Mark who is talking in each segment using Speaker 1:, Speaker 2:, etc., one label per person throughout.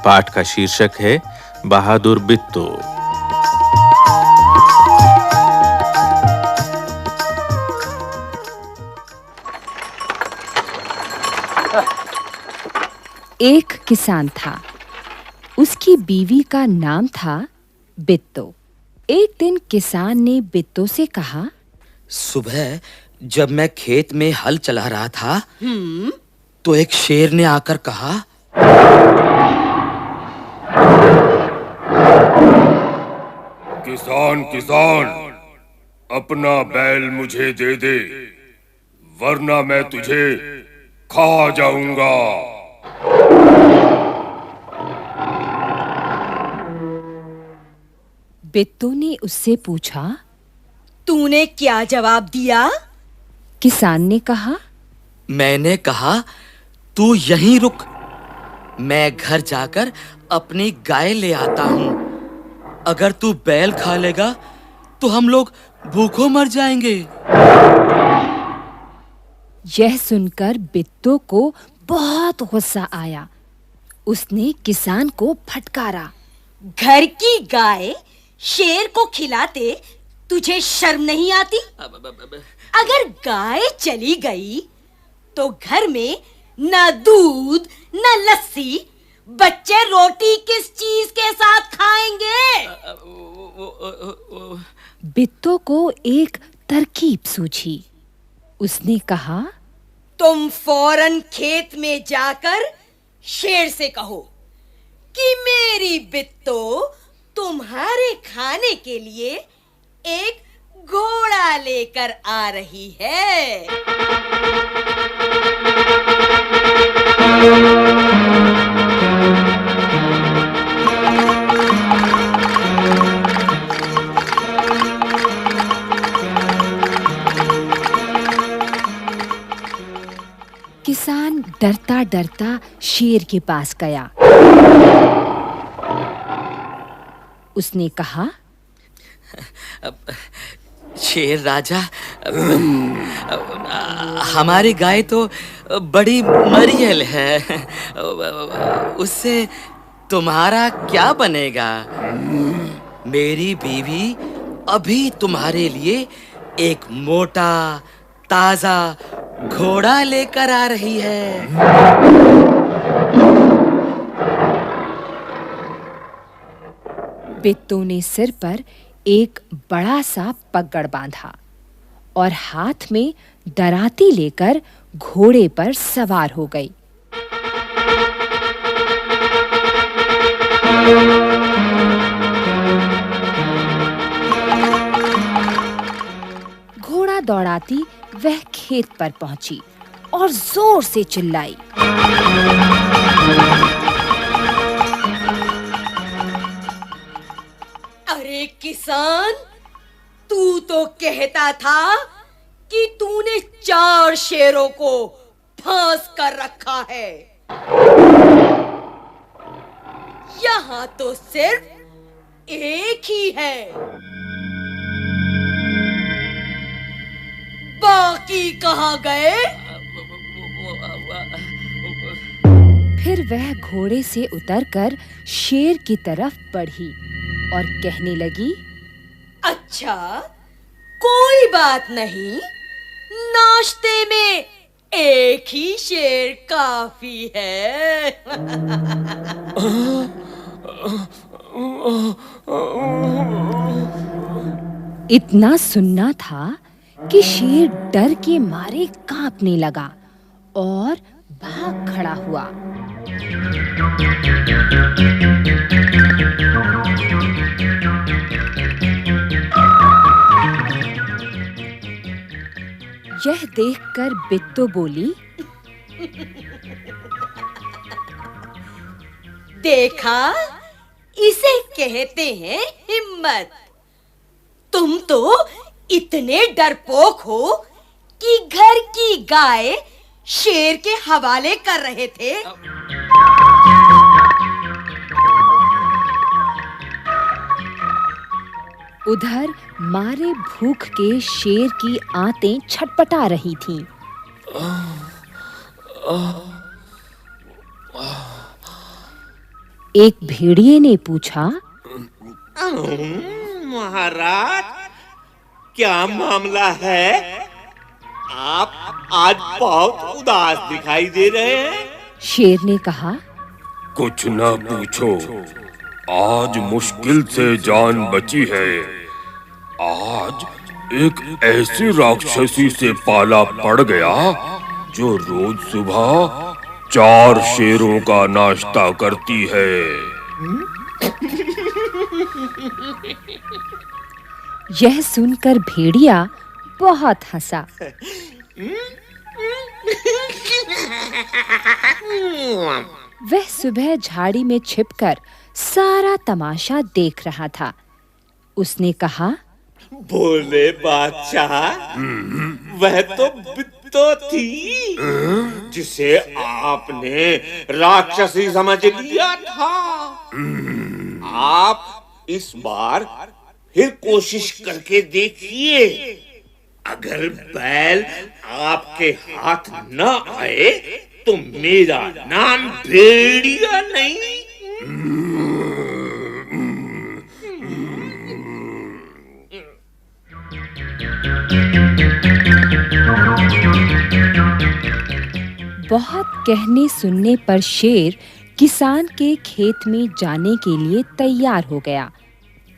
Speaker 1: पाठ का शीर्षक है बहादुर बिट्टू।
Speaker 2: एक किसान था। उसकी बीवी का नाम था बिट्टू। एक दिन किसान ने बिट्टू से कहा,
Speaker 3: सुबह जब मैं खेत में हल चला रहा था, तो एक शेर ने आकर कहा,
Speaker 4: किसान किसान, अपना बैल मुझे दे दे, वरना मैं तुझे खा जाऊंगा।
Speaker 2: बिट्टू ने उससे पूछा,
Speaker 5: तूने क्या जवाब दिया?
Speaker 2: किसान ने कहा,
Speaker 3: मैंने कहा, तू यहीं रुक, मैं घर जाकर अपनी गाय ले आता हूं। अगर तू बैल खा लेगा तो हम लोग भूखों मर जाएंगे।
Speaker 2: यह सुनकर बिट्टू को बहुत गुस्सा आया। उसने किसान को फटकारा,
Speaker 5: घर की गाय शेर को खिलाते तुझे शर्म नहीं आती? अगर गाय चली गई तो घर में न दूध न लस्सी, बच्चे रोटी किस चीज के साथ खाएंगे?
Speaker 2: बिट्टू को एक तरकीब सूझी। उसने कहा,
Speaker 5: तुम फौरन खेत में जाकर शेर से कहो कि मेरी बिट्टू तुम्हारे खाने के लिए एक घोड़ा लेकर आ रही है।
Speaker 2: किसान डरता-डरता शेर के पास गया। उसने कहा,
Speaker 3: शेर राजा, हमारी गाय तो बड़ी मरियल है, उससे तुम्हारा क्या बनेगा? मेरी बीवी अभी तुम्हारे लिए एक मोटा ताजा घोड़ा लेकर आ रही है।
Speaker 2: बिट्टू ने सिर पर एक बड़ा सा पगड़ बांधा और हाथ में दराती लेकर घोड़े पर सवार हो गई। घोड़ा दौड़ाती वह खेत पर पहुंची और जोर से चिल्लाई,
Speaker 5: अरे किसान, तू तो कहता था कि तूने 4 शेरों को फांस कर रखा है। यहाँ तो सिर्फ एक ही है। बाकी कहाँ गए?
Speaker 2: फिर वह घोड़े से उतरकर शेर की तरफ बढ़ी और कहने लगी,
Speaker 5: अच्छा, कोई बात नहीं, नाश्ते में एक ही शेर काफी है।
Speaker 2: इतना सुनना था कि शेर डर के मारे कांपने लगा और भाग खड़ा हुआ। यह देखकर बिट्टू बोली,
Speaker 5: देखा, इसे कहते हैं हिम्मत। तुम तो इतने डरपोक हो कि घर की गाय शेर के हवाले कर रहे थे।
Speaker 2: उधर मारे भूख के शेर की आंतें छटपटा रही थीं। एक भेड़िए ने पूछा,
Speaker 6: महाराज, क्या मामला है? आप आज बहुत उदास दिखाई दे रहे हैं।
Speaker 2: शेर ने कहा,
Speaker 4: कुछ न पूछो, आज मुश्किल से जान बची है। आज एक ऐसी राक्षसी से पाला पड़ गया जो रोज सुबह 4 शेरों का नाश्ता करती है।
Speaker 2: यह सुनकर भेड़िया बहुत हंसा। वह सुबह झाड़ी में छिपकर सारा तमाशा देख रहा था। उसने कहा,
Speaker 6: बोले बादशाह, वह तो बित्तो थी जिसे आपने राक्षसी समझ लिया था। आप इस बार फिर कोशिश करके देखिए। अगर बैल आपके हाथ न आए तो मेरा नाम भेड़िया नहीं।
Speaker 2: बहुत कहने सुनने पर शेर किसान के खेत में जाने के लिए तैयार हो गया,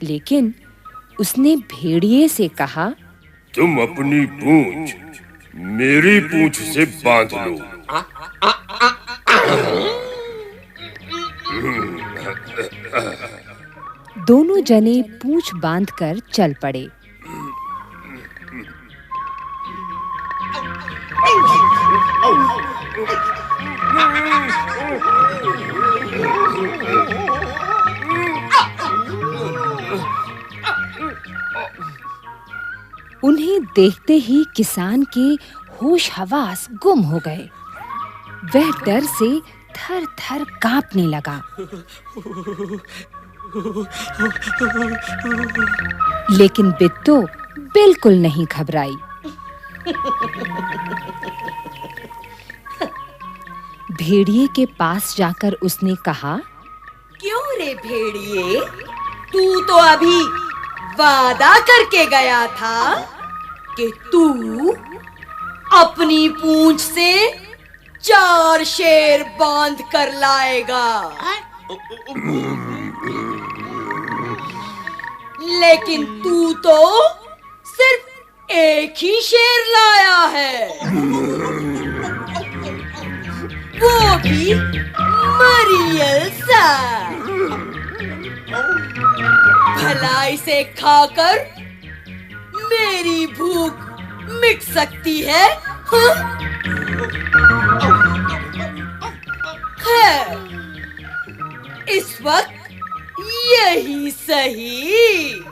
Speaker 2: लेकिन उसने भेड़िए से कहा,
Speaker 4: तुम अपनी पूंछ मेरी पूंछ से बांध लो।
Speaker 2: दोनों जने पूंछ बांधकर चल पड़े। उन्हें देखते ही किसान के होश हवास गुम हो गए। वह डर से थर-थर कांपने लगा। लेकिन बिट्टो बिल्कुल नहीं घबराई। भेड़िए के पास जाकर उसने कहा,
Speaker 5: क्यों रे भेड़िए, तू तो अभी वादा करके गया था कि तू अपनी पूंछ से 4 शेर बांध कर लाएगा, लेकिन तू तो सिर्फ एक ही शेर लाया है, वो भी मरियल सा। भला इसे खाकर मेरी भूख मिट सकती है? खैर, इस वक्त यही सही।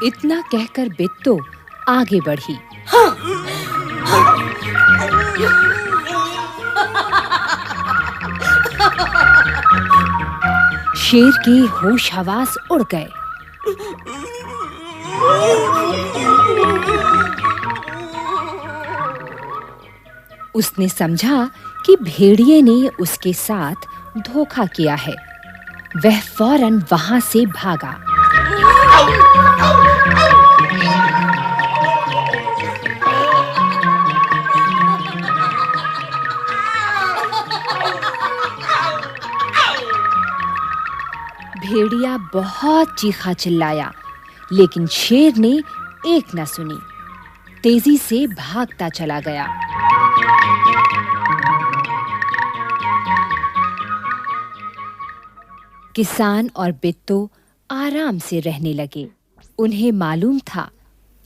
Speaker 2: इतना कहकर बिट्टो आगे बढ़ी। शेर के होश हवास उड़ गए। उसने समझा कि भेड़िए ने उसके साथ धोखा किया है। वह फौरन वहां से भागा। भेड़िया बहुत चीखा चिल्लाया, लेकिन शेर ने एक न सुनी। तेजी से भागता चला गया। किसान और बिट्टो आराम से रहने लगे। उन्हें मालूम था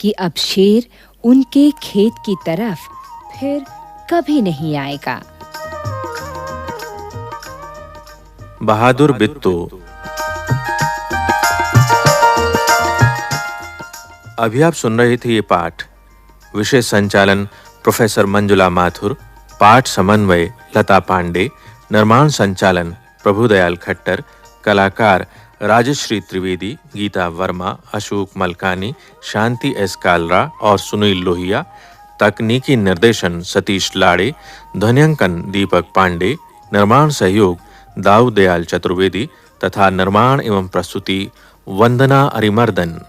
Speaker 2: कि अब शेर उनके खेत की तरफ फिर कभी नहीं आएगा।
Speaker 1: बहादुर बिट्टो। अभी आप सुन रहे थे ये पाठ। विषय संचालन प्रोफेसर मंजुला माथुर, पाठ समन्वय लता पांडे, निर्माण संचालन प्रभुदयाल खट्टर, कलाकार राजश्री त्रिवेदी, गीता वर्मा, अशोक मलकानी, शांति एस कालरा और सुनील लोहिया। तकनीकी निर्देशन सतीश लाड़े। ध्वन्यांकन दीपक पांडे। निर्माण सहयोग दाऊ दयाल चतुर्वेदी तथा निर्माण एवं प्रस्तुति वंदना अरिमर्दन।